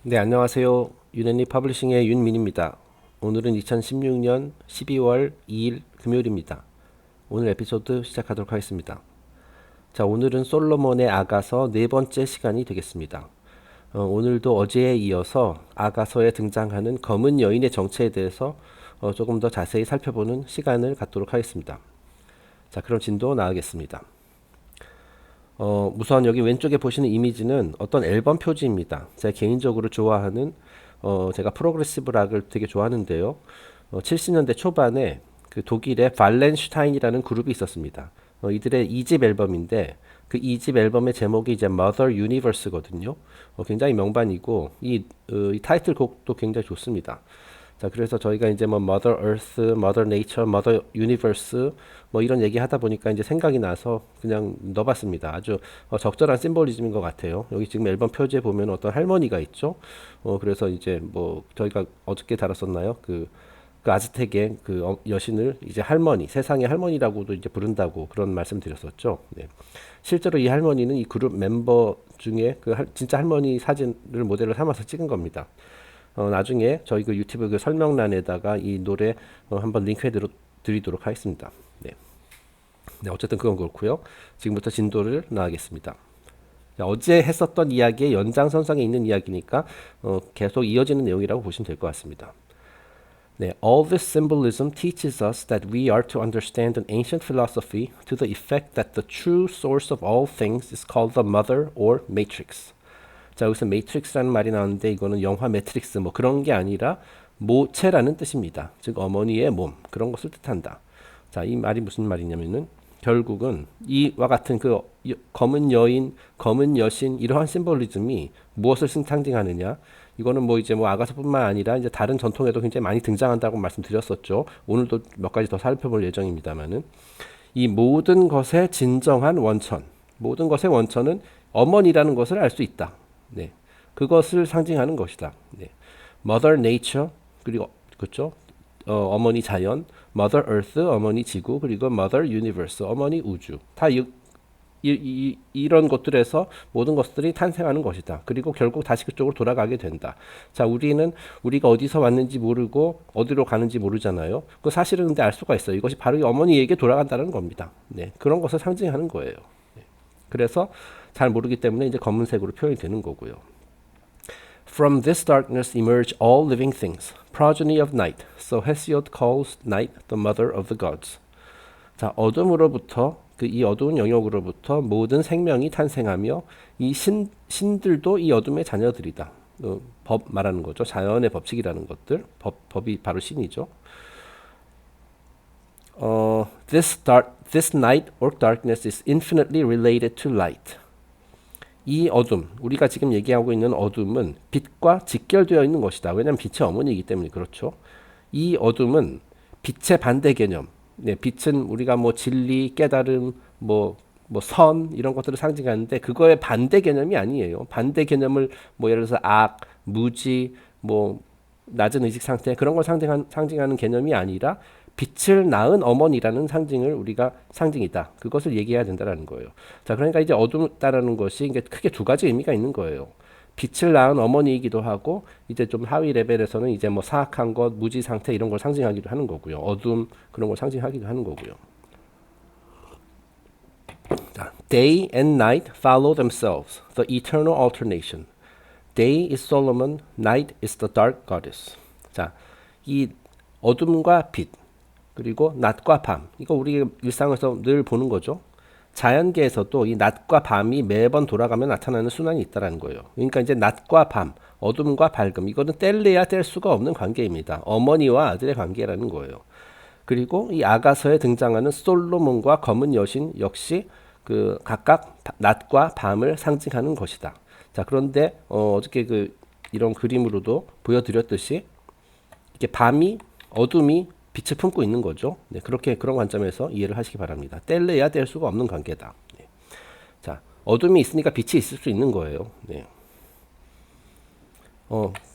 네, 안녕하세요. 유네니 퍼블리싱의 윤민입니다. 오늘은 2016년 12월 2일 금요일입니다. 오늘 에피소드 시작하도록 하겠습니다. 자, 오늘은 솔로몬의 아가서 네 번째 시간이 되겠습니다. 오늘도 어제에 이어서 아가서에 등장하는 검은 여인의 정체에 대해서 조금 더 자세히 살펴보는 시간을 갖도록 하겠습니다. 자, 그럼 진도 나가겠습니다. 우선 여기 왼쪽에 보시는 이미지는 어떤 앨범 표지입니다. 제가 개인적으로 좋아하는 제가 프로그레시브 락을 되게 좋아하는데요. 70년대 초반에 그 독일의 발렌슈타인이라는 그룹이 있었습니다. 이들의 2집 앨범인데 그 2집 앨범의 제목이 이제 Mother Universe거든요. 굉장히 명반이고 이 타이틀곡도 굉장히 좋습니다. 자, 그래서 저희가 이제 뭐 Mother Earth, Mother Nature, Mother Universe 뭐 이런 얘기 하다 보니까 이제 생각이 나서 그냥 넣어봤습니다. 아주 적절한 심볼리즘인 것 같아요. 여기 지금 앨범 표지에 보면 어떤 할머니가 있죠. 그래서 이제 뭐 저희가 어저께 다뤘었나요? 그 아즈텍의 그 여신을 이제 할머니, 세상의 할머니라고도 이제 부른다고 그런 말씀 드렸었죠. 네. 실제로 이 할머니는 이 그룹 멤버 중에 진짜 할머니 사진을 모델로 삼아서 찍은 겁니다. 나중에 저희 그 유튜브 그 설명란에다가 이 노래 한번 링크해 드리도록 하겠습니다. 네. 네, 어쨌든 그건 그렇고요. 지금부터 진도를 나가겠습니다. 자, 어제 했었던 이야기의 연장선상에 있는 이야기니까 계속 이어지는 내용이라고 보시면 될 것 같습니다. 네, all this symbolism teaches us that we are to understand an ancient philosophy to the effect that the true source of all things is called the mother or matrix. 자, 여기서 매트릭스라는 말이 나오는데 이거는 영화 매트릭스 뭐 그런 게 아니라 모체라는 뜻입니다. 즉 어머니의 몸 그런 것을 뜻한다. 자, 이 말이 무슨 말이냐면은 결국은 이와 같은 그 검은 여인, 검은 여신 이러한 심볼리즘이 무엇을 상징하느냐? 이거는 뭐 이제 뭐 아가서뿐만 아니라 이제 다른 전통에도 굉장히 많이 등장한다고 말씀드렸었죠. 오늘도 몇 가지 더 살펴볼 예정입니다만은 이 모든 것의 진정한 원천, 모든 것의 원천은 어머니라는 것을 알 수 있다. 네, 그것을 상징하는 것이다. 네, Mother Nature 그리고 그렇죠. 어머니 자연, Mother Earth 어머니 지구 그리고 Mother Universe 어머니 우주 다 이런 것들에서 모든 것들이 탄생하는 것이다. 그리고 결국 다시 그쪽으로 돌아가게 된다. 자, 우리가 어디서 왔는지 모르고 어디로 가는지 모르잖아요. 그 사실은 근데 알 수가 있어요. 이것이 바로 이 어머니에게 돌아간다는 겁니다. 네, 그런 것을 상징하는 거예요. 네. 그래서 잘 모르기 때문에 이제 검은색으로 표현이 되는 거고요. From this darkness emerge all living things, progeny of night. So Hesiod calls night the mother of the gods. 자, 어둠으로부터 이 어두운 영역으로부터 모든 생명이 탄생하며 이 신들도 이 어둠의 자녀들이다. 법 말하는 거죠. 자연의 법칙이라는 것들. 법이 바로 신이죠. This night or darkness is infinitely related to light. 이 어둠, 우리가 지금 얘기하고 있는 어둠은 빛과 직결되어 있는 것이다. 왜냐하면 빛의 어머니이기 때문에 그렇죠. 이 어둠은 빛의 반대 개념. 네, 빛은 우리가 뭐 진리, 깨달음, 선 이런 것들을 상징하는데 그거의 반대 개념이 아니에요. 반대 개념을 뭐 예를 들어서 악, 무지, 뭐 낮은 의식 상태 그런 걸 상징하는 개념이 아니라 빛을 낳은 어머니라는 상징이다. 그것을 얘기해야 된다는 거예요. 자, 그러니까 이제 어둡다라는 것이 이게 크게 두 가지 의미가 있는 거예요. 빛을 낳은 어머니이기도 하고 이제 좀 하위 레벨에서는 이제 뭐 사악한 것, 무지 상태 이런 걸 상징하기도 하는 거고요. 어둠 그런 걸 상징하기도 하는 거고요. 자, day and night follow themselves, the eternal alternation. Day is Solomon, night is the dark goddess. 자, 이 어둠과 빛 그리고 낮과 밤 이거 우리 일상에서 늘 보는 거죠. 자연계에서도 이 낮과 밤이 매번 돌아가면 나타나는 순환이 있다는 거예요. 그러니까 이제 낮과 밤, 어둠과 밝음 이거는 뗄래야 뗄 수가 없는 관계입니다. 어머니와 아들의 관계라는 거예요. 그리고 이 아가서에 등장하는 솔로몬과 검은 여신 역시 그 각각 낮과 밤을 상징하는 것이다. 자, 그런데 어저께 이런 그림으로도 보여드렸듯이 이게 밤이 어둠이 빛을 품고 있는 거죠. 네, 그런 관점에서 이해를 하시기 바랍니다. 뗄래야 뗄 수가 없는 관계다. 네. 자, 어둠이 있으니까 빛이 있을 수 있는 거예요. 네.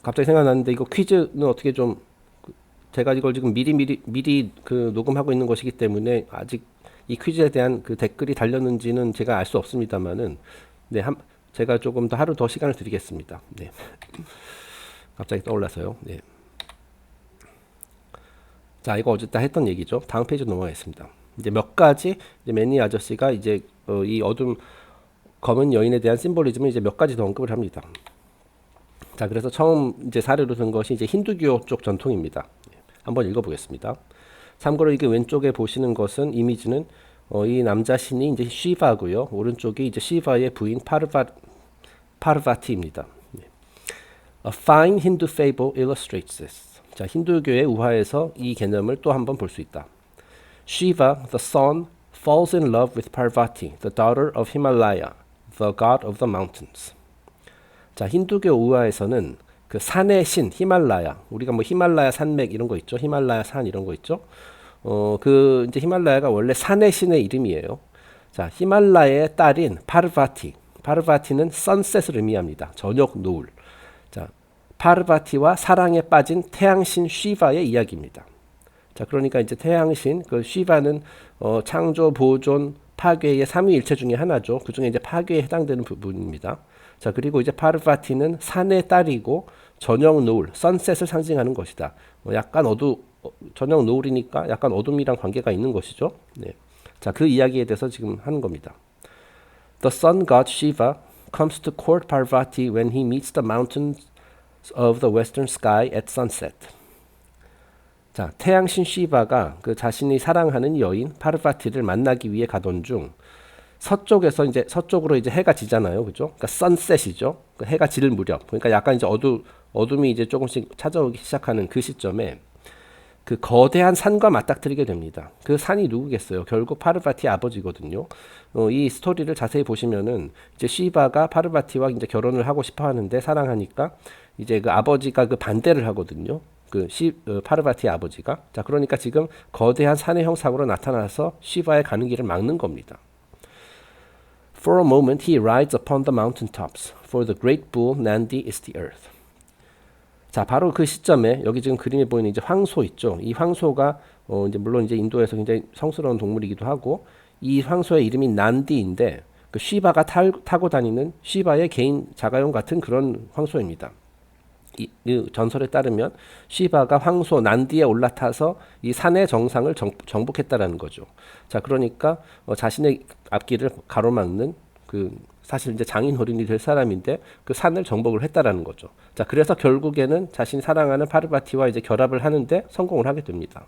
갑자기 생각났는데 이거 퀴즈는 어떻게 좀 제가 이걸 지금 미리 그 녹음하고 있는 것이기 때문에 아직 이 퀴즈에 대한 그 댓글이 달렸는지는 제가 알 수 없습니다만은 네, 제가 조금 더 하루 더 시간을 드리겠습니다. 네. 갑자기 떠올라서요. 네. 자, 이거 어제 다 했던 얘기죠. 다음 페이지 넘어가겠습니다. 이제 몇 가지 이제 매니 아저씨가 이제 이 어둠 검은 여인에 대한 심볼리즘을 이제 몇 가지 더 언급을 합니다. 자, 그래서 처음 이제 사례로 든 것이 이제 힌두교 쪽 전통입니다. 한번 읽어보겠습니다. 참고로 이게 왼쪽에 보시는 것은 이미지는 이 남자 신이 이제 시바고요. 오른쪽이 이제 시바의 부인 파르바티입니다. A fine Hindu fable illustrates this. 자, 힌두교의 우화에서 이 개념을 또 한번 볼 수 있다. Shiva, the sun, falls in love with Parvati, the daughter of Himalaya, the god of the mountains. 자, 힌두교 우화에서는 그 산의 신 히말라야, 우리가 뭐 히말라야 산맥 이런 거 있죠. 히말라야 산 이런 거 있죠. 그 이제 히말라야가 원래 산의 신의 이름이에요. 자, 히말라야의 딸인 파르바티. 파르바티는 선셋을 의미합니다. 저녁 노을. 자, 파르바티와 사랑에 빠진 태양신 쉬바의 이야기입니다. 자, 그러니까 이제 태양신 그 쉬바는 창조, 보존, 파괴의 삼위일체 중에 하나죠. 그 중에 이제 파괴에 해당되는 부분입니다. 자, 그리고 이제 파르바티는 산의 딸이고 저녁 노을, 선셋을 상징하는 것이다. 약간 저녁 노을이니까 약간 어둠이랑 관계가 있는 것이죠. 네. 자, 그 이야기에 대해서 지금 하는 겁니다. The sun god Shiva comes to court Parvati when he meets the mountains of the western sky at sunset. 자, 태양신 시바가 그 자신이 사랑하는 여인 파르바티를 만나기 위해 가던 중 서쪽으로 이제 해가 지잖아요, 그죠? 그러니까 선셋이죠. 그 해가 질 무렵. 그러니까 약간 이제 어둠이 이제 조금씩 찾아오기 시작하는 그 시점에 그 거대한 산과 맞닥뜨리게 됩니다. 그 산이 누구겠어요? 결국 파르바티 아버지거든요. 이 스토리를 자세히 보시면은 이제 시바가 파르바티와 이제 결혼을 하고 싶어 하는데 사랑하니까 이제 그 아버지가 그 반대를 하거든요. 파르바티 아버지가. 자, 그러니까 지금 거대한 산의 형상으로 나타나서 시바의 가는 길을 막는 겁니다. For a moment he rides upon the mountain tops, for the great bull Nandi is the earth. 자, 바로 그 시점에 여기 지금 그림에 보이는 이제 황소 있죠. 이 황소가 이제 물론 이제 인도에서 굉장히 성스러운 동물이기도 하고 이 황소의 이름이 난디인데 그 시바가 타고 다니는 시바의 개인 자가용 같은 그런 황소입니다. 이 전설에 따르면 시바가 황소 난디에 올라타서 이 산의 정상을 정복했다라는 거죠. 자, 그러니까 자신의 앞길을 가로막는 그 사실 이제 장인어른이 될 사람인데 그 산을 정복을 했다라는 거죠. 자, 그래서 결국에는 자신이 사랑하는 파르바티와 이제 결합을 하는데 성공을 하게 됩니다.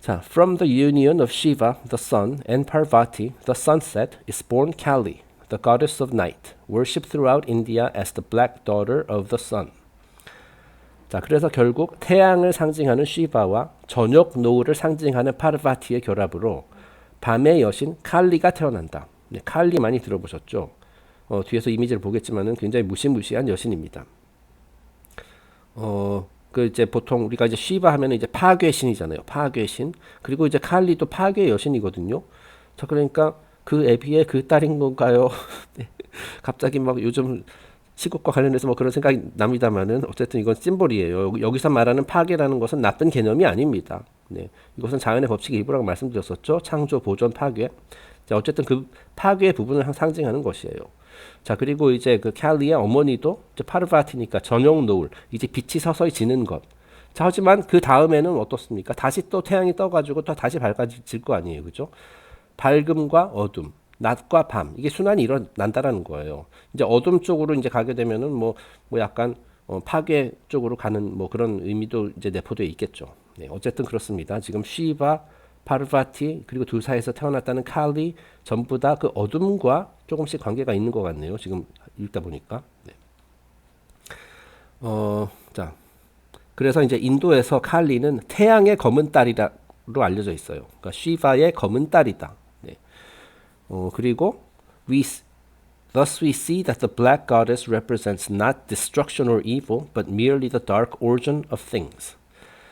자, from the union of Shiva, the sun, and Parvati, the sunset, is born Kali, the goddess of night, worshipped throughout India as the black daughter of the sun. 자, 그래서 결국 태양을 상징하는 시바와 저녁 노을을 상징하는 파르바티의 결합으로 밤의 여신 칼리가 태어난다. 네, 칼리 많이 들어보셨죠? 뒤에서 이미지를 보겠지만은 굉장히 무시무시한 여신입니다. 그 이제 보통 우리가 이제 시바 하면은 이제 파괴신이잖아요. 파괴신. 그리고 이제 칼리도 파괴 여신이거든요. 자, 그러니까 그 애비의 그 딸인 건가요? 네. 갑자기 막 요즘 시국과 관련해서 뭐 그런 생각이 납니다만은 어쨌든 이건 심볼이에요. 여기서 말하는 파괴라는 것은 나쁜 개념이 아닙니다. 네. 이것은 자연의 법칙의 일부라고 말씀드렸었죠. 창조, 보존, 파괴. 자, 어쨌든 그 파괴의 부분을 상징하는 것이에요. 자, 그리고 이제 그 캘리의 어머니도 이제 파르바티니까 저녁 노을, 이제 빛이 서서히 지는 것. 자, 하지만 그 다음에는 어떻습니까? 다시 또 태양이 떠가지고 또 다시 밝아질 거 아니에요, 그죠? 밝음과 어둠, 낮과 밤, 이게 순환이 일어난다라는 거예요. 이제 어둠 쪽으로 이제 가게 되면은 뭐 약간 파괴 쪽으로 가는 뭐 그런 의미도 이제 내포되어 있겠죠. 네, 어쨌든 그렇습니다. 지금 시바, 파르바티 그리고 둘 사이에서 태어났다는 칼리 전부 다 그 어둠과 조금씩 관계가 있는 것 같네요. 지금 읽다 보니까. 네. 자, 그래서 이제 인도에서 칼리는 태양의 검은 딸이로 알려져 있어요. 그러니까 시바의 검은 딸이다. 네. 그리고 thus we see that the black goddess represents not destruction or evil, but merely the dark origin of things.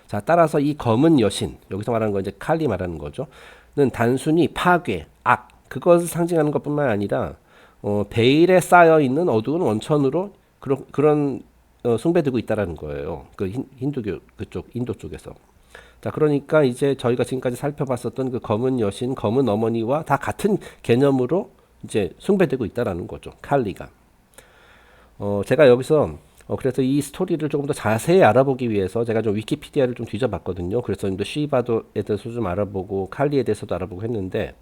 자, 따라서 이 검은 여신, 여기서 말하는 건 이제 칼리 말하는 거죠. 는 단순히 파괴, 악, 그것을 상징하는 것뿐만 아니라 베일에 쌓여 있는 어두운 원천으로 그런 숭배되고 있다라는 거예요. 그 힌두교 그쪽 인도 쪽에서. 자, 그러니까 이제 저희가 지금까지 살펴봤었던 그 검은 여신, 검은 어머니와 다 같은 개념으로 이제 숭배되고 있다라는 거죠. 칼리가. 제가 여기서 그래서 이 스토리를 조금 더 자세히 알아보기 위해서 제가 좀 위키피디아를 좀 뒤져봤거든요. 그래서 시바도에 대해서 좀 알아보고 칼리에 대해서도 알아보고 했는데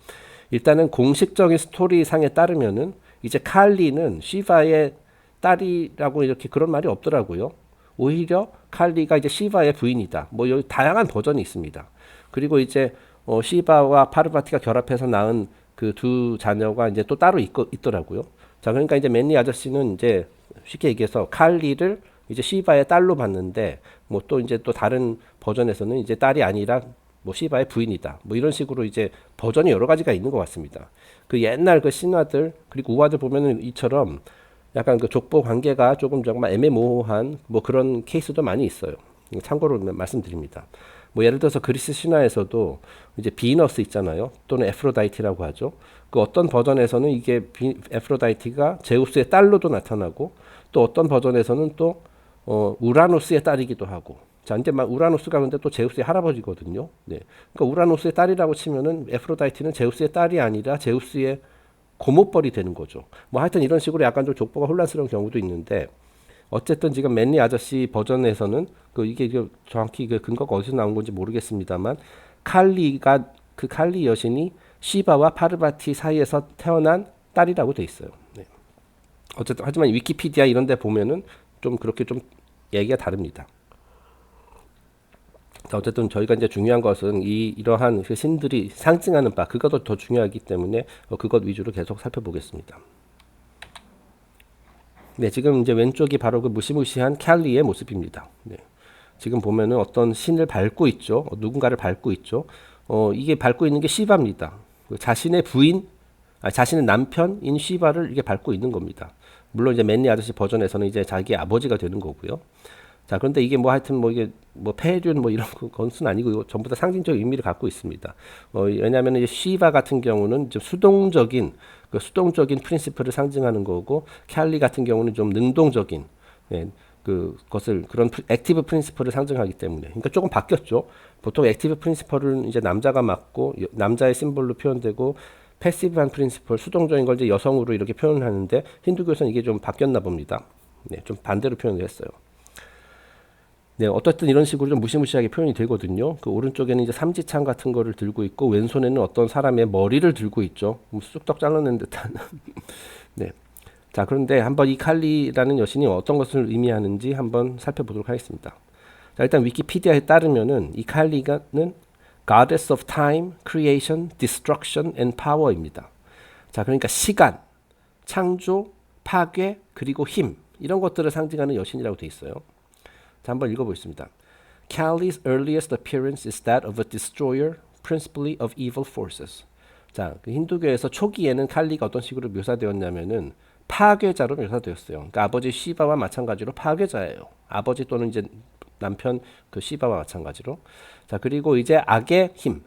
일단은 공식적인 스토리 상에 따르면은 이제 칼리는 시바의 딸이라고 이렇게 그런 말이 없더라고요. 오히려 칼리가 이제 시바의 부인이다. 뭐 여기 다양한 버전이 있습니다. 그리고 이제 시바와 파르바티가 결합해서 낳은 그 두 자녀가 이제 또 따로 있더라고요. 자, 그러니까 이제 맨리 아저씨는 이제 쉽게 얘기해서 칼리를 이제 시바의 딸로 봤는데 뭐 또 이제 또 다른 버전에서는 이제 딸이 아니라 뭐 시바의 부인이다. 뭐 이런 식으로 이제 버전이 여러 가지가 있는 것 같습니다. 그 옛날 그 신화들 그리고 우화들 보면은 이처럼 약간 그 족보 관계가 조금 정말 애매모호한 뭐 그런 케이스도 많이 있어요. 참고로 말씀드립니다. 뭐 예를 들어서 그리스 신화에서도 이제 비너스 있잖아요. 또는 에프로다이티라고 하죠. 그 어떤 버전에서는 이게 에프로다이티가 제우스의 딸로도 나타나고 또 어떤 버전에서는 또 우라노스의 딸이기도 하고. 자, 이제 막 우라노스가 근데 또 제우스의 할아버지거든요. 네. 그러니까 우라노스의 딸이라고 치면은 에프로다이티는 제우스의 딸이 아니라 제우스의 고모뻘이 되는 거죠. 뭐 하여튼 이런 식으로 약간 좀 족보가 혼란스러운 경우도 있는데 어쨌든 지금 맨리 아저씨 버전에서는 이게 정확히 그 근거가 어디서 나온 건지 모르겠습니다만 그 칼리 여신이 시바와 파르바티 사이에서 태어난 딸이라고 돼 있어요. 네. 어쨌든 하지만 위키피디아 이런 데 보면은 좀 그렇게 좀 얘기가 다릅니다. 자, 어쨌든 저희가 이제 중요한 것은 이러한 그 신들이 상징하는 바 그것도 더 중요하기 때문에 그것 위주로 계속 살펴보겠습니다. 네, 지금 이제 왼쪽이 바로 그 무시무시한 캘리의 모습입니다. 네. 지금 보면은 어떤 신을 밟고 있죠. 누군가를 밟고 있죠. 이게 밟고 있는 게 시바입니다. 자신의 부인, 자신의 남편인 시바를 이게 밟고 있는 겁니다. 물론 이제 맨리 아저씨 버전에서는 이제 자기 아버지가 되는 거고요. 자, 그런데 이게 뭐 하여튼 뭐 이게 뭐 폐륜 뭐 이런 건수는 아니고 이거 전부 다 상징적 의미를 갖고 있습니다. 왜냐하면 이제 시바 같은 경우는 좀 수동적인 프린시플을 상징하는 거고 캘리 같은 경우는 좀 능동적인 그것을 그런 액티브 프린시플을 상징하기 때문에 그러니까 조금 바뀌었죠. 보통 액티브 프린시플은 이제 남자가 맡고 남자의 심볼로 표현되고 패시브한 프린시플 수동적인 걸 이제 여성으로 이렇게 표현하는데 힌두교에서는 이게 좀 바뀌었나 봅니다. 네, 좀 반대로 표현을 했어요. 네, 어떻든 이런 식으로 좀 무시무시하게 표현이 되거든요. 그 오른쪽에는 이제 삼지창 같은 거를 들고 있고 왼손에는 어떤 사람의 머리를 들고 있죠. 쑥떡 잘라낸 듯한. 네. 자, 그런데 한번 이 칼리라는 여신이 어떤 것을 의미하는지 한번 살펴보도록 하겠습니다. 자, 일단 위키피디아에 따르면은 이 칼리가는 Goddess of Time, Creation, Destruction and Power입니다. 자, 그러니까 시간, 창조, 파괴, 그리고 힘 이런 것들을 상징하는 여신이라고 돼 있어요. 자, 한번 읽어보겠습니다. Kali's earliest appearance is that of a destroyer, principally of evil forces. 자, 그 힌두교에서 초기에는 칼리가 어떤 식으로 묘사되었냐면은 파괴자로 묘사되었어요. 그러니까 아버지 시바와 마찬가지로 파괴자예요. 아버지 또는 이제 남편 그 시바와 마찬가지로. 자, 그리고 이제 악의 힘,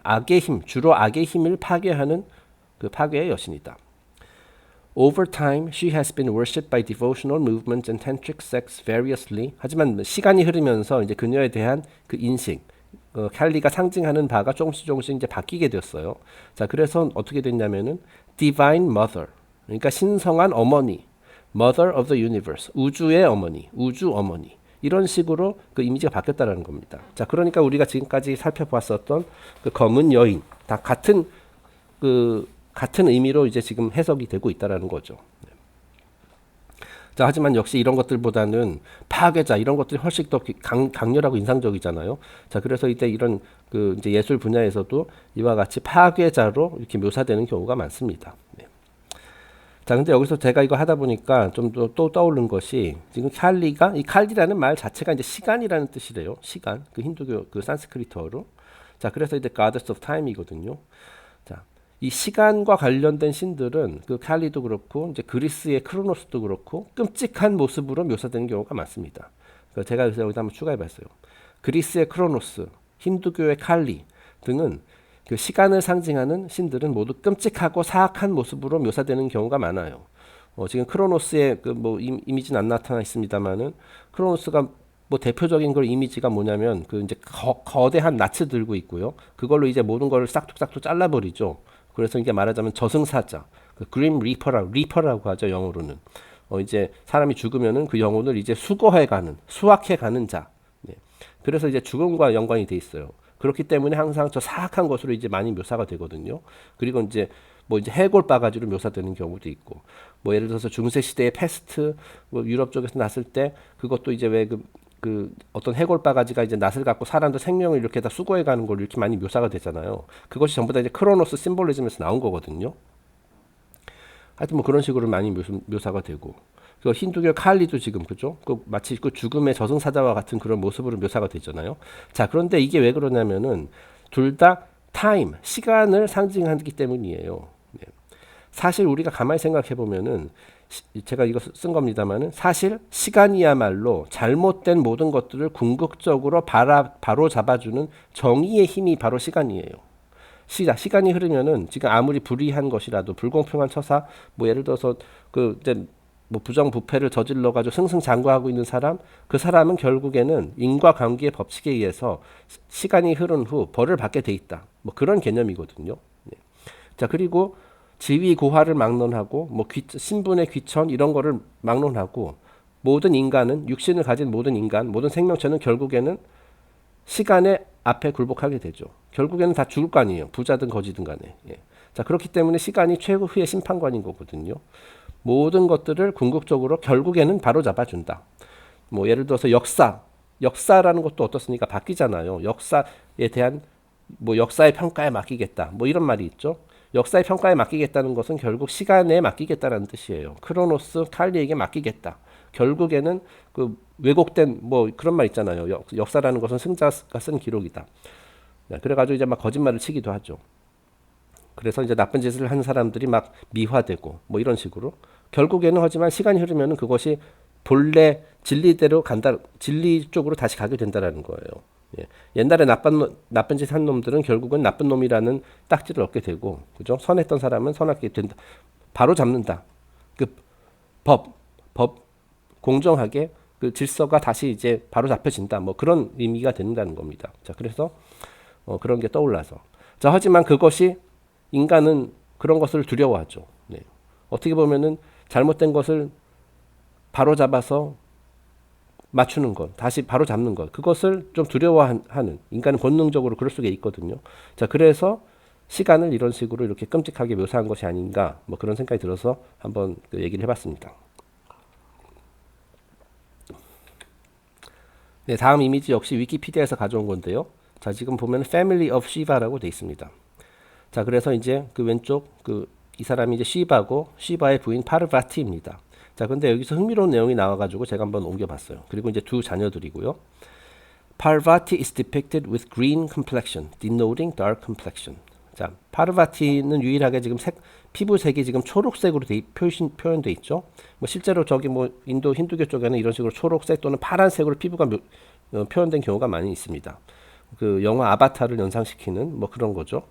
주로 악의 힘을 파괴하는 그 파괴의 여신이다. Over time, she has been worshipped by devotional movements and tantric sects variously. 하지만 시간이 흐르면서 이제 그녀에 대한 그 인식, 캘리가 상징하는 바가 조금씩 이제 바뀌게 되었어요. 자, 그래서 어떻게 됐냐면은 Divine Mother, 그러니까 신성한 어머니, Mother of the Universe, 우주의 어머니, 우주 어머니. 이런 식으로 그 이미지가 바뀌었다라는 겁니다. 자, 그러니까 우리가 지금까지 살펴보았었던 그 검은 여인, 다 같은 의미로 이제 지금 해석이 되고 있다라는 거죠. 자, 하지만 역시 이런 것들보다는 파괴자 이런 것들이 훨씬 더 강렬하고 인상적이잖아요. 자, 그래서 이때 이런 그 이제 예술 분야에서도 이와 같이 파괴자로 이렇게 묘사되는 경우가 많습니다. 네. 자, 근데 여기서 제가 이거 하다 보니까 좀 또 떠오른 것이 지금 이 칼리라는 말 자체가 이제 시간이라는 뜻이래요. 시간, 그 힌두교 그 산스크리트어로. 자, 그래서 이제 Goddess of Time이거든요. 자, 이 시간과 관련된 신들은 그 칼리도 그렇고 이제 그리스의 크로노스도 그렇고 끔찍한 모습으로 묘사되는 경우가 많습니다. 제가 여기서 한번 추가해봤어요. 그리스의 크로노스, 힌두교의 칼리 등은 그 시간을 상징하는 신들은 모두 끔찍하고 사악한 모습으로 묘사되는 경우가 많아요. 지금 크로노스의 그 뭐 이미지는 안 나타나 있습니다만은 크로노스가 뭐 대표적인 그 이미지가 뭐냐면 그 이제 거대한 낫을 들고 있고요. 그걸로 이제 모든 걸 싹둑싹둑 잘라버리죠. 그래서 이게 말하자면 저승사자. 그 그림 리퍼라고 하죠 영어로는. 이제 사람이 죽으면은 그 영혼을 이제 수거해가는 수확해가는 자. 네. 그래서 이제 죽음과 연관이 돼 있어요. 그렇기 때문에 항상 저 사악한 것으로 이제 많이 묘사가 되거든요. 그리고 이제 뭐 이제 해골 바가지로 묘사되는 경우도 있고, 뭐 예를 들어서 중세 시대의 패스트, 뭐 유럽 쪽에서 났을 때 그것도 이제 왜 그 어떤 해골 바가지가 이제 낫을 갖고 사람들 생명을 이렇게 다 수거해가는 걸로 이렇게 많이 묘사가 되잖아요. 그것이 전부 다 이제 크로노스 심볼리즘에서 나온 거거든요. 하여튼 뭐 그런 식으로 많이 묘사가 되고, 그 힌두교 칼리도 지금 그죠? 그 마치 그 죽음의 저승사자와 같은 그런 모습으로 묘사가 되잖아요. 자, 그런데 이게 왜 그러냐면은 둘 다 타임, 시간을 상징하기 때문이에요. 네. 사실 우리가 가만히 생각해 보면은 제가 이거 쓴 겁니다만은 사실 시간이야말로 잘못된 모든 것들을 궁극적으로 바로 잡아주는 정의의 힘이 바로 시간이에요. 시간이 흐르면은 지금 아무리 불의한 것이라도 불공평한 처사, 뭐 예를 들어서 그 이제 뭐 부정부패를 저질러 가지고 승승장구하고 있는 사람, 그 사람은 결국에는 인과관계의 법칙에 의해서 시간이 흐른 후 벌을 받게 돼 있다. 뭐 그런 개념이거든요. 네. 자, 그리고 지위 고하를 막론하고 뭐 신분의 귀천 이런 거를 막론하고 모든 인간은 육신을 가진 모든 인간, 모든 생명체는 결국에는 시간의 앞에 굴복하게 되죠. 결국에는 다 죽을 거 아니에요. 부자든 거지든 간에. 예. 자, 그렇기 때문에 시간이 최후의 심판관인 거거든요. 모든 것들을 궁극적으로 결국에는 바로 잡아준다. 뭐 예를 들어서 역사라는 것도 어떻습니까? 바뀌잖아요. 역사에 대한 뭐 역사의 평가에 맡기겠다. 뭐 이런 말이 있죠. 역사의 평가에 맡기겠다는 것은 결국 시간에 맡기겠다라는 뜻이에요. 크로노스 칼리에게 맡기겠다. 결국에는 그 왜곡된 뭐 그런 말 있잖아요. 역사라는 것은 승자가 쓴 기록이다. 그래가지고 이제 막 거짓말을 치기도 하죠. 그래서 이제 나쁜 짓을 한 사람들이 막 미화되고 뭐 이런 식으로 결국에는 하지만 시간이 흐르면은 그것이 본래 진리대로 간다, 진리 쪽으로 다시 가게 된다라는 거예요. 예. 옛날에 나쁜 짓 한 놈들은 결국은 나쁜 놈이라는 딱지를 얻게 되고, 그죠? 선했던 사람은 선하게 된다. 바로 잡는다. 그 법 공정하게 그 질서가 다시 이제 바로 잡혀진다. 뭐 그런 의미가 된다는 겁니다. 자, 그래서 그런 게 떠올라서. 자, 하지만 그것이 인간은 그런 것을 두려워하죠. 네. 어떻게 보면은 잘못된 것을 바로 잡아서 맞추는 것, 다시 바로 잡는 것, 그것을 좀 두려워하는 인간은 본능적으로 그럴 수가 있거든요. 자, 그래서 시간을 이런 식으로 이렇게 끔찍하게 묘사한 것이 아닌가, 뭐 그런 생각이 들어서 한번 그 얘기를 해봤습니다. 네, 다음 이미지 역시 위키피디아에서 가져온 건데요. 자, 지금 보면 Family of Shiva라고 돼 있습니다. 자, 그래서 이제 그 왼쪽 이 사람이 이제 시바의 부인 파르바티입니다. 자, 근데 여기서 흥미로운 내용이 나와가지고 제가 한번 옮겨봤어요. 그리고 이제 두 자녀들이고요. Parvati is depicted with green complexion, denoting dark complexion. 자, 파르바티는 유일하게 지금 피부색이 지금 초록색으로 표현돼 있죠. 뭐 실제로 저기 뭐 힌두교 쪽에는 이런 식으로 초록색 또는 파란색으로 피부가 표현된 경우가 많이 있습니다. 그 영화 아바타를 연상시키는 뭐 그런 거죠.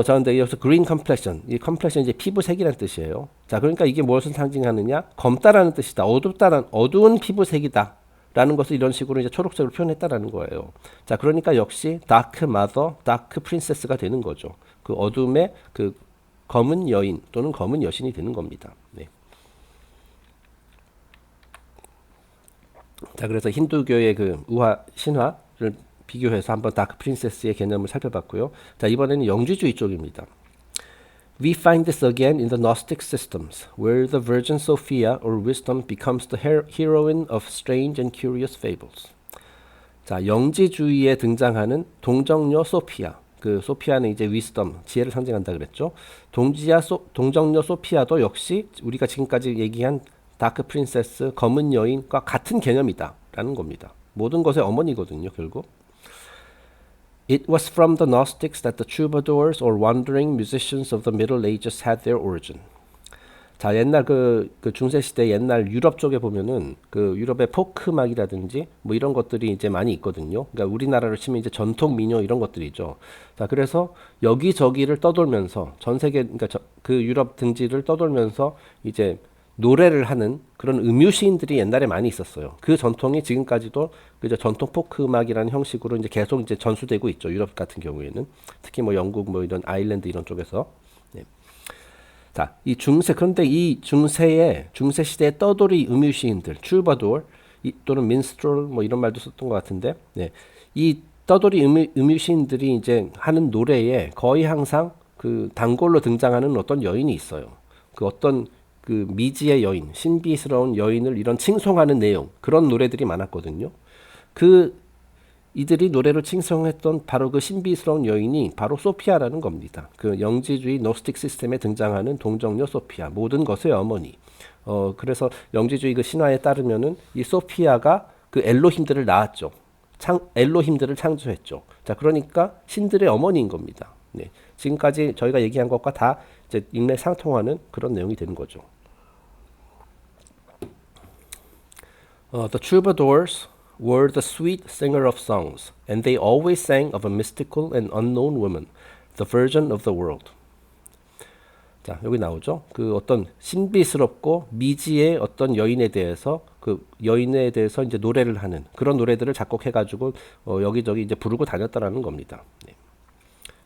자, 근데 여기서 green complexion, 이 complexion 이제 피부색이라는 뜻이에요. 자, 그러니까 이게 무엇을 상징하느냐? 검다라는 뜻이다. 어두운 피부색이다. 라는 것을 이런 식으로 이제 초록색으로 표현했다라는 거예요. 자, 그러니까 역시 dark mother, dark princess가 되는 거죠. 그 어둠의 그 검은 여인 또는 검은 여신이 되는 겁니다. 네. 자, 그래서 힌두교의 그 우화 신화를 비교해서 한번 다크 프린세스의 개념을 살펴봤고요. 자, 이번에는 영지주의 쪽입니다. We find this again in the Gnostic systems, where the Virgin Sophia or wisdom becomes the heroine of strange and curious fables. 자, 영지주의에 등장하는 동정녀 소피아. 그 소피아는 이제 wisdom, 지혜를 상징한다 그랬죠. 동정녀 소피아도 역시 우리가 지금까지 얘기한 다크 프린세스, 검은 여인과 같은 개념이다라는 겁니다. 모든 것의 어머니거든요, 결국. It was from the Gnostics that the troubadours or wandering musicians of the Middle Ages had their origin. 자, 옛날 그 중세 시대 옛날 유럽 쪽에 보면은 그 유럽의 포크 음악이라든지 뭐 이런 것들이 이제 많이 있거든요. 그러니까 우리나라로 치면 이제 전통 민요 이런 것들이죠. 자, 그래서 여기저기를 떠돌면서 전 세계 그러니까 그 유럽 등지를 떠돌면서 이제 노래를 하는 그런 음유시인들이 옛날에 많이 있었어요. 그 전통이 지금까지도 그저 전통 포크 음악이라는 형식으로 이제 계속 이제 전수되고 있죠. 유럽 같은 경우에는 특히 뭐 영국 뭐 이런 아일랜드 이런 쪽에서. 네. 자, 이 중세, 그런데 이 중세 시대의 떠돌이 음유 시인들, 트루바도르 또는 민스트롤 뭐 이런 말도 썼던 것 같은데, 네. 이 떠돌이 음유 시인들이 이제 하는 노래에 거의 항상 그 단골로 등장하는 어떤 여인이 있어요. 그 어떤 그 미지의 여인, 신비스러운 여인을 이런 칭송하는 내용, 그런 노래들이 많았거든요. 그 이들이 노래로 칭송했던 바로 그 신비스러운 여인이 바로 소피아라는 겁니다. 그 영지주의 노스틱 시스템에 등장하는 동정녀 소피아, 모든 것의 어머니. 그래서 영지주의 그 신화에 따르면은 이 소피아가 그 엘로힘들을 낳았죠. 엘로힘들을 창조했죠. 자, 그러니까 신들의 어머니인 겁니다. 네. 지금까지 저희가 얘기한 것과 다 이제 일맥상통하는 그런 내용이 되는 거죠. The troubadours were the sweet singer of songs, and they always sang of a mystical and unknown woman, the virgin of the world. 자, 여기 나오죠. 그 어떤 신비스럽고 미지의 어떤 여인에 대해서 그 여인에 대해서 이제 노래를 하는 그런 노래들을 작곡해가지고 여기저기 이제 부르고 다녔다라는 겁니다. 네.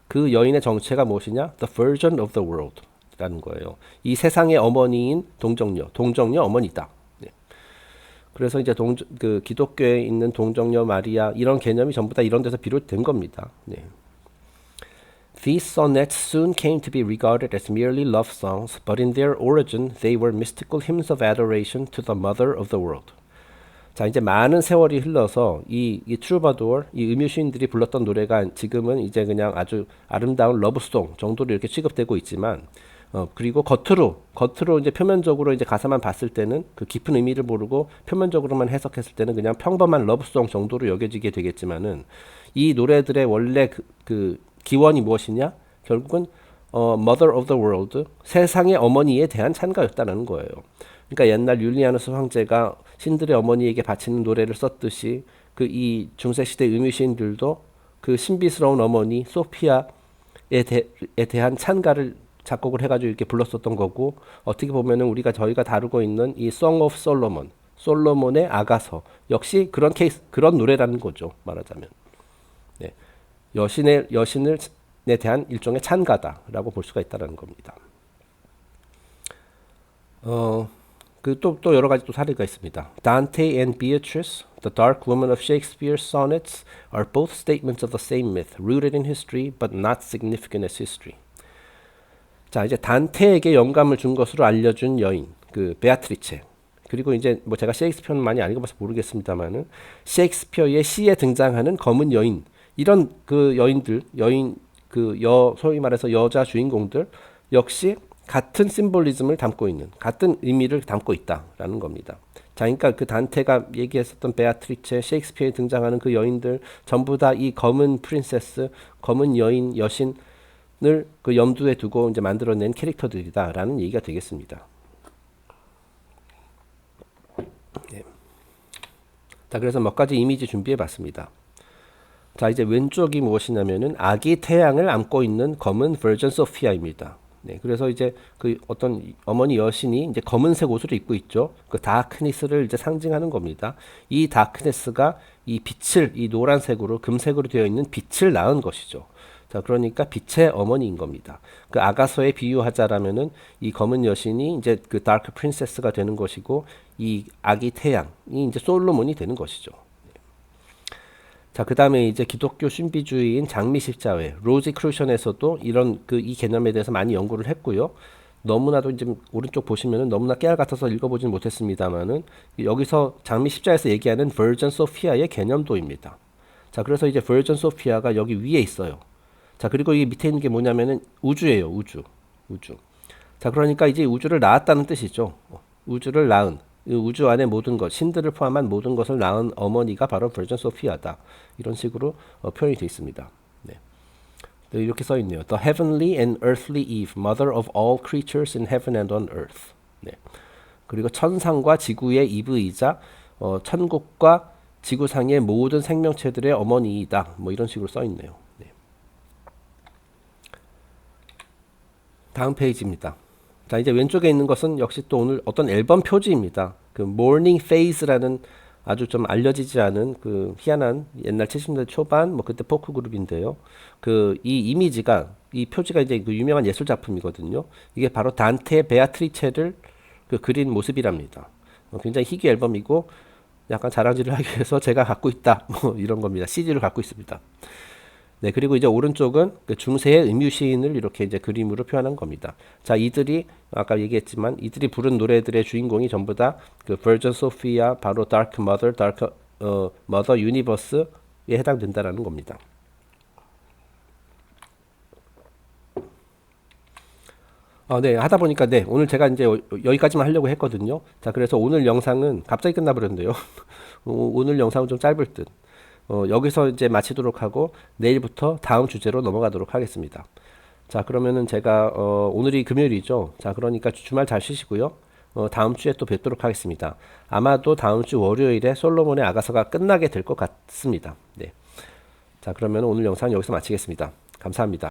그 여인의 정체가 무엇이냐? The virgin of the world 라는 거예요. 이 세상의 어머니인 동정녀 어머니다. 네. 그래서 이제 그 기독교에 있는 동정녀 마리아 이런 개념이 전부 다 이런 데서 비롯된 겁니다. 네. These sonnets soon came to be regarded as merely love songs, but in their origin they were mystical hymns of adoration to the mother of the world. 자, 이제 많은 세월이 흘러서 이 트루바도르, 이 음유 시인들이 불렀던 노래가 지금은 이제 그냥 아주 아름다운 러브송 정도로 이렇게 취급되고 있지만, 그리고 겉으로 이제 표면적으로 이제 가사만 봤을 때는 그 깊은 의미를 모르고 표면적으로만 해석했을 때는 그냥 평범한 러브송 정도로 여겨지게 되겠지만은 이 노래들의 원래 그 기원이 무엇이냐? 결국은 Mother of the World, 세상의 어머니에 대한 찬가였다는 거예요. 그러니까 옛날 율리아누스 황제가 신들의 어머니에게 바치는 노래를 썼듯이 그 이 중세 시대 음유 시인들도 그 신비스러운 어머니 소피아에 대한 찬가를 작곡을 해가지고 이렇게 불렀었던 거고, 어떻게 보면은 저희가 다루고 있는 이 Song of Solomon, 솔로몬의 아가서 역시 그런 노래라는 거죠, 말하자면. 네. 여신에 대한 일종의 찬가다라고 볼 수가 있다는 겁니다. 또 여러 가지 또 사례가 있습니다. Dante and Beatrice, the dark woman of Shakespeare's sonnets, are both statements of the same myth, rooted in history but not significant as history. 자, 이제 단테에게 영감을 준 것으로 알려준 여인, 그 베아트리체. 그리고 이제 뭐 제가 셰익스피어는 많이 안 읽어봐서 모르겠습니다만은 셰익스피어의 시에 등장하는 검은 여인, 이런 그 소위 말해서 여자 주인공들 역시 같은 심볼리즘을 담고 있는, 같은 의미를 담고 있다라는 겁니다. 자, 그러니까 그 단테가 얘기했었던 베아트리체, 셰익스피어에 등장하는 그 여인들 전부 다 이 검은 프린세스, 검은 여인, 여신을 그 염두에 두고 이제 만들어낸 캐릭터들이다라는 얘기가 되겠습니다. 네. 자, 그래서 몇 가지 이미지 준비해봤습니다. 자, 이제 왼쪽이 무엇이냐면은 아기 태양을 안고 있는 검은 버전 소피아입니다. 네, 그래서 이제 그 어떤 어머니 여신이 이제 검은색 옷을 입고 있죠. 그 다크니스를 이제 상징하는 겁니다. 이 다크니스가 이 노란색으로 금색으로 되어 있는 빛을 낳은 것이죠. 자, 그러니까 빛의 어머니인 겁니다. 그 아가서에 비유하자라면은 이 검은 여신이 이제 그 다크 프린세스가 되는 것이고, 이 아기 태양이 이제 솔로몬이 되는 것이죠. 자, 그 다음에 이제 기독교 신비주의인 장미십자회, 로지크루션에서도 이런 이 개념에 대해서 많이 연구를 했고요. 너무나도 이제 오른쪽 보시면은 너무나 깨알 같아서 읽어보진 못했습니다만은 여기서 장미십자에서 얘기하는 버전 소피아의 개념도입니다. 자, 그래서 이제 버전 소피아가 여기 위에 있어요. 자, 그리고 이 밑에 있는 게 뭐냐면은 우주예요, 우주. 자, 그러니까 이제 우주를 낳았다는 뜻이죠. 우주를 낳은. 우주 안의 모든 것, 신들을 포함한 모든 것을 낳은 어머니가 바로 버전 소피아다. 이런 식으로 표현이 되어 있습니다. 네. 이렇게 써 있네요. The heavenly and earthly Eve, mother of all creatures in heaven and on earth. 네. 그리고 천상과 지구의 이브이자 천국과 지구상의 모든 생명체들의 어머니이다. 뭐 이런 식으로 써 있네요. 네. 다음 페이지입니다. 자, 이제 왼쪽에 있는 것은 역시 또 오늘 어떤 앨범 표지입니다. 그 Morning Phase라는 아주 좀 알려지지 않은 그 희한한 옛날 70년대 초반 뭐 그때 포크 그룹인데요. 그 이 이미지가 이 표지가 이제 그 유명한 예술 작품이거든요. 이게 바로 단테 베아트리체를 그 그린 모습이랍니다. 굉장히 희귀 앨범이고 약간 자랑질을 하기 위해서 제가 갖고 있다 뭐 이런 겁니다. CD를 갖고 있습니다. 네, 그리고 이제 오른쪽은 그 중세의 음유시인을 이렇게 이제 그림으로 표현한 겁니다. 자, 이들이 아까 얘기했지만 이들이 부른 노래들의 주인공이 전부 다 그 버전 소피아, 바로 다크 머더, 다크 머더 유니버스에 해당된다라는 겁니다. 네, 하다 보니까 네, 오늘 제가 이제 여기까지만 하려고 했거든요. 자, 그래서 오늘 영상은 갑자기 끝나버렸네요. 오늘 영상은 좀 짧을 듯. 여기서 이제 마치도록 하고 내일부터 다음 주제로 넘어가도록 하겠습니다. 자, 그러면은 제가 오늘이 금요일이죠. 자, 그러니까 주말 잘 쉬시고요. 다음 주에 또 뵙도록 하겠습니다. 아마도 다음 주 월요일에 솔로몬의 아가서가 끝나게 될 것 같습니다. 네. 자, 그러면 오늘 영상 여기서 마치겠습니다. 감사합니다.